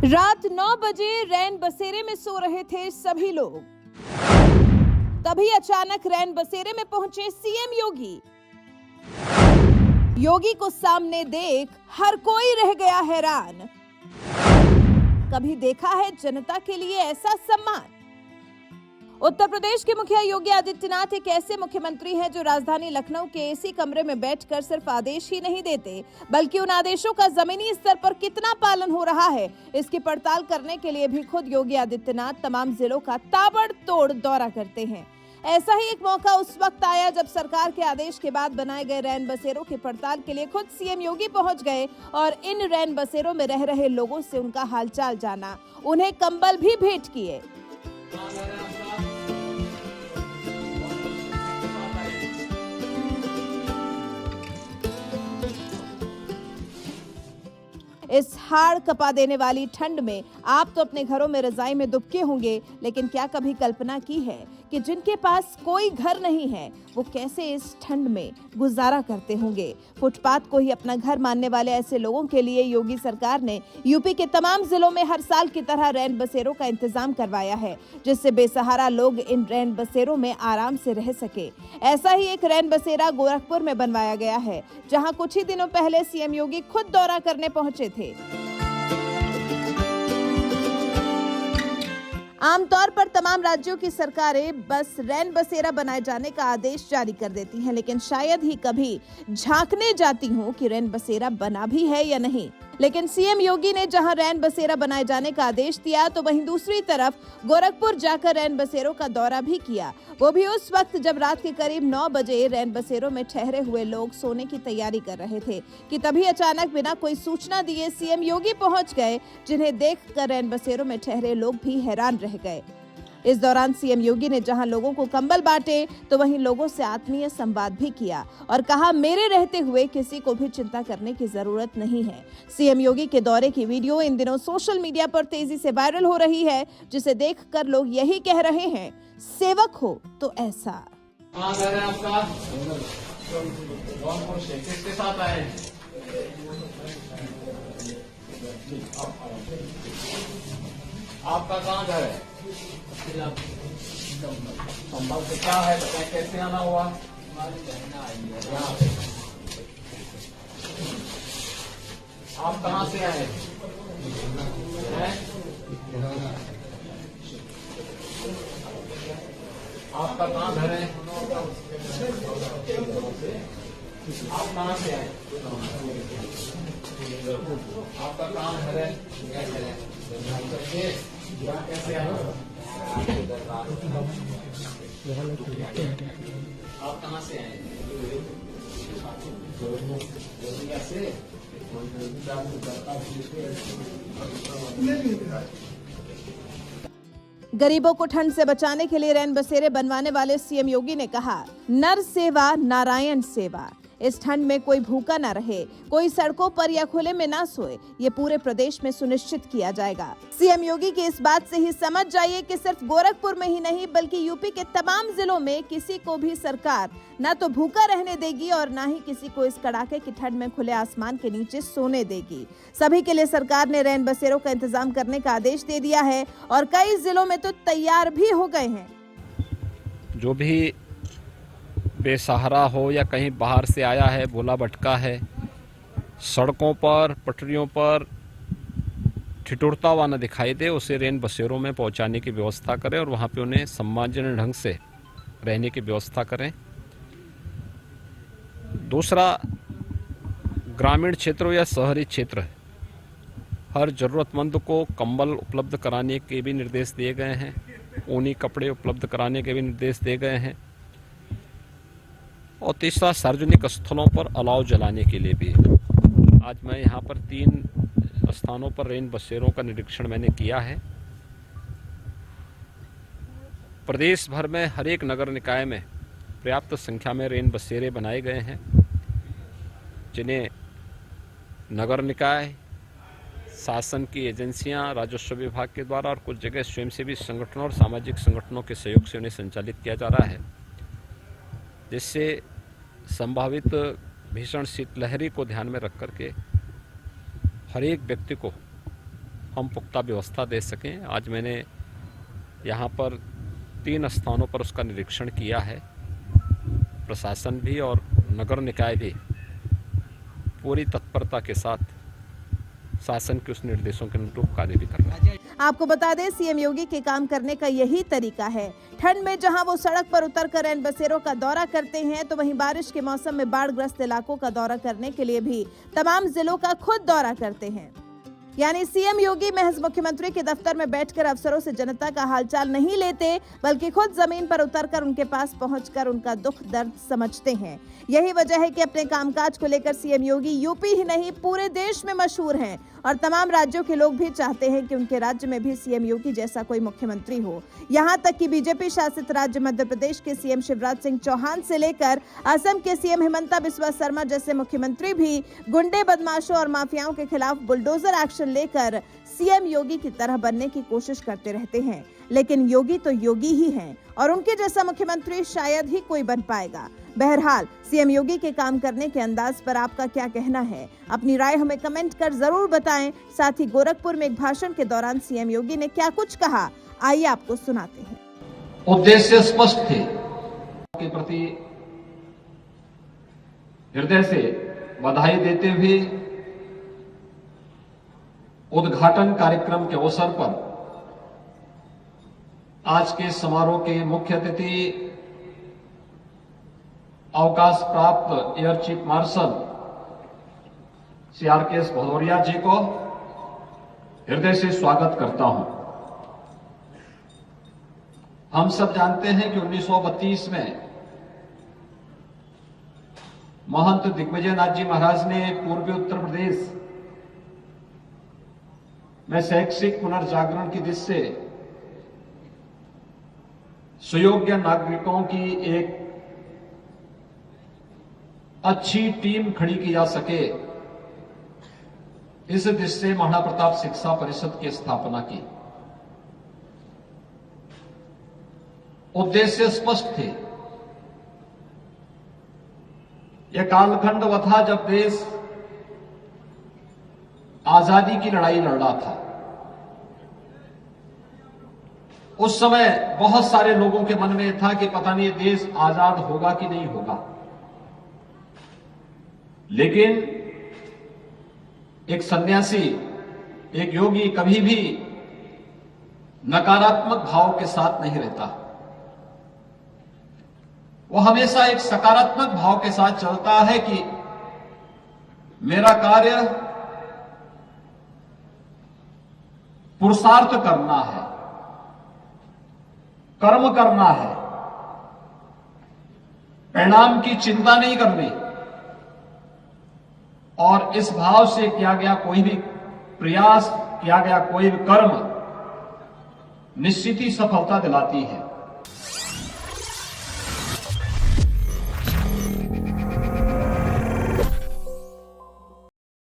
रात 9 बजे रैन बसेरे में सो रहे थे सभी लोग। तभी अचानक रैन बसेरे में पहुंचे सीएम योगी। योगी को सामने देख हर कोई रह गया हैरान। कभी देखा है जनता के लिए ऐसा सम्मान? उत्तर प्रदेश के मुखिया योगी आदित्यनाथ एक ऐसे मुख्यमंत्री हैं जो राजधानी लखनऊ के एसी कमरे में बैठकर सिर्फ आदेश ही नहीं देते, बल्कि उन आदेशों का जमीनी स्तर पर कितना पालन हो रहा है, इसकी पड़ताल करने के लिए भी खुद योगी आदित्यनाथ तमाम जिलों का ताबड़तोड़ दौरा करते हैं। ऐसा ही एक मौका उस वक्त आया जब सरकार के आदेश के बाद बनाए गए रैन बसेरों की पड़ताल के लिए खुद सीएम योगी पहुंच गए और इन रैन बसेरों में रह रहे लोगों से उनका हालचाल जाना, उन्हें कंबल भी भेंट किए। इस हाड़ कपा देने वाली ठंड में आप तो अपने घरों में रजाई में दुबके होंगे, लेकिन क्या कभी कल्पना की है कि जिनके पास कोई घर नहीं है वो कैसे इस ठंड में गुजारा करते होंगे? फुटपाथ को ही अपना घर मानने वाले ऐसे लोगों के लिए योगी सरकार ने यूपी के तमाम जिलों में हर साल की तरह रैन बसेरों का इंतजाम करवाया है, जिससे बेसहारा लोग इन रैन बसेरों में आराम से रह सके। ऐसा ही एक रैन बसेरा गोरखपुर में बनवाया गया है, जहां कुछ ही दिनों पहले सीएम योगी खुद दौरा करने पहुंचे थे। आमतौर पर तमाम राज्यों की सरकारें बस रैन बसेरा बनाए जाने का आदेश जारी कर देती हैं, लेकिन शायद ही कभी झांकने जाती हूं कि रैन बसेरा बना भी है या नहीं। लेकिन सीएम योगी ने जहां रैन बसेरा बनाए जाने का आदेश दिया, तो वहीं दूसरी तरफ गोरखपुर जाकर रैन बसेरों का दौरा भी किया, वो भी उस वक्त जब रात के करीब 9 बजे रैन बसेरों में ठहरे हुए लोग सोने की तैयारी कर रहे थे कि तभी अचानक बिना कोई सूचना दिए सीएम योगी पहुंच गए, जिन्हें देखकर रैन बसेरों में ठहरे लोग भी हैरान रह गए। इस दौरान सीएम योगी ने जहां लोगों को कंबल बांटे, तो वहीं लोगों से आत्मीय संवाद भी किया और कहा, मेरे रहते हुए किसी को भी चिंता करने की जरूरत नहीं है। सीएम योगी के दौरे की वीडियो इन दिनों सोशल मीडिया पर तेजी से वायरल हो रही है, जिसे देखकर लोग यही कह रहे हैं, सेवक हो तो ऐसा। आपका कहाँ घर है? संभल से क्या है बताए, कैसे आना हुआ? यहाँ पे आप कहाँ से आए हैं? आपका कहाँ घर है? आप कहाँ से आए? आपका कहाँ घर है? कैसे आए? आप कहाँ से आए? गरीबों को ठंड से बचाने के लिए रैन बसेरे बनवाने वाले सीएम योगी ने कहा, नर सेवा नारायण सेवा। इस ठंड में कोई भूखा ना रहे, कोई सड़कों पर या खुले में ना सोए, ये पूरे प्रदेश में सुनिश्चित किया जाएगा। सीएम योगी की इस बात से ही समझ जाइए कि सिर्फ गोरखपुर में ही नहीं, बल्कि यूपी के तमाम जिलों में किसी को भी सरकार ना तो भूखा रहने देगी और ना ही किसी को इस कड़ाके की ठंड में खुले आसमान के नीचे सोने देगी। सभी के लिए सरकार ने रैन बसेरों का इंतजाम करने का आदेश दे दिया है और कई जिलों में तो तैयार भी हो गए हैं। जो भी बेसहारा हो या कहीं बाहर से आया है, भोला भटका है, सड़कों पर पटरियों पर ठिठुरता हुआ न दिखाई दे, उसे रैन बसेरों में पहुंचाने की व्यवस्था करें और वहां पे उन्हें सम्मानजनक ढंग से रहने की व्यवस्था करें। दूसरा, ग्रामीण क्षेत्रों या शहरी क्षेत्र हर ज़रूरतमंद को कंबल उपलब्ध कराने के भी निर्देश दिए गए हैं, ऊनी कपड़े उपलब्ध कराने के भी निर्देश दिए गए हैं। और तीसरा, सार्वजनिक स्थलों पर अलाव जलाने के लिए भी। आज मैं यहाँ पर 3 स्थानों पर रैन बसेरों का निरीक्षण मैंने किया है। प्रदेश भर में हर एक नगर निकाय में पर्याप्त संख्या में रैन बसेरे बनाए गए हैं, जिन्हें नगर निकाय, शासन की एजेंसियां, राजस्व विभाग के द्वारा और कुछ जगह स्वयंसेवी संगठनों और सामाजिक संगठनों के सहयोग से उन्हें संचालित किया जा रहा है, जिससे संभावित भीषण शीतलहरी को ध्यान में रख करके हर एक व्यक्ति को हम पुख्ता व्यवस्था दे सकें। आज मैंने यहाँ पर 3 स्थानों पर उसका निरीक्षण किया है। प्रशासन भी और नगर निकाय भी पूरी तत्परता के साथ शासन के उस निर्देशों के अनुरूप कार्य भी कर रहे हैं। आपको बता दें, सीएम योगी के काम करने का यही तरीका है। ठंड में जहां वो सड़क पर उतरकर रैन बसेरों का दौरा करते हैं, तो वहीं बारिश के मौसम में बाढ़ग्रस्त इलाकों का दौरा करने के लिए भी तमाम जिलों का खुद दौरा करते हैं। यानी सीएम योगी महज मुख्यमंत्री के दफ्तर में बैठकर अफसरों से जनता का हालचाल नहीं लेते, बल्कि खुद जमीन पर उतरकर उनके पास पहुंचकर उनका दुख दर्द समझते हैं। यही वजह है कि अपने कामकाज को लेकर सीएम योगी यूपी ही नहीं पूरे देश में मशहूर हैं और तमाम राज्यों के लोग भी चाहते हैं कि उनके राज्य में भी सीएम योगी जैसा कोई मुख्यमंत्री हो। यहाँ तक कि बीजेपी शासित राज्य मध्य प्रदेश के सीएम शिवराज सिंह चौहान से लेकर असम के सीएम हिमंता बिस्वा शर्मा जैसे मुख्यमंत्री भी गुंडे, बदमाशों और माफियाओं के खिलाफ बुलडोजर एक्शन लेकर सीएम योगी की तरह बनने की कोशिश करते रहते हैं। लेकिन योगी तो योगी ही हैं और उनके जैसा मुख्यमंत्री शायद ही कोई बन पाएगा। बहरहाल सीएम योगी के काम करने के अंदाज पर आपका क्या कहना है? अपनी राय हमें कमेंट कर जरूर बताएं। साथ ही गोरखपुर में एक भाषण के दौरान सीएम योगी ने क्या कुछ कहा, आइए आपको सुनाते हैं। उद्देश्य स्पष्ट थे के प्रति हृदय से बधाई देते हुए उद्घाटन कार्यक्रम के अवसर पर आज के समारोह के मुख्य अतिथि अवकाश प्राप्त air chief marshal CRKS Bhadauria ji को हृदय से स्वागत करता हूं। हम सब जानते हैं कि 1932 में महंत दिग्विजय नाथ जी महाराज ने पूर्वी उत्तर प्रदेश में शैक्षिक पुनर्जागरण की दिशा से सुयोग्य नागरिकों की एक अच्छी टीम खड़ी की जा सके, इस दिशा से महाराणा प्रताप शिक्षा परिषद की स्थापना की। उद्देश्य स्पष्ट थे। यह कालखंड वह था जब देश आजादी की लड़ाई लड़ रहा था। उस समय बहुत सारे लोगों के मन में था कि पता नहीं देश आजाद होगा कि नहीं होगा, लेकिन एक सन्यासी, एक योगी कभी भी नकारात्मक भाव के साथ नहीं रहता। वो हमेशा एक सकारात्मक भाव के साथ चलता है कि मेरा कार्य पुरुषार्थ करना है, कर्म करना है, परिणाम की चिंता नहीं करनी। और इस भाव से किया गया कोई भी प्रयास, किया गया कोई भी कर्म निश्चित ही सफलता दिलाती है।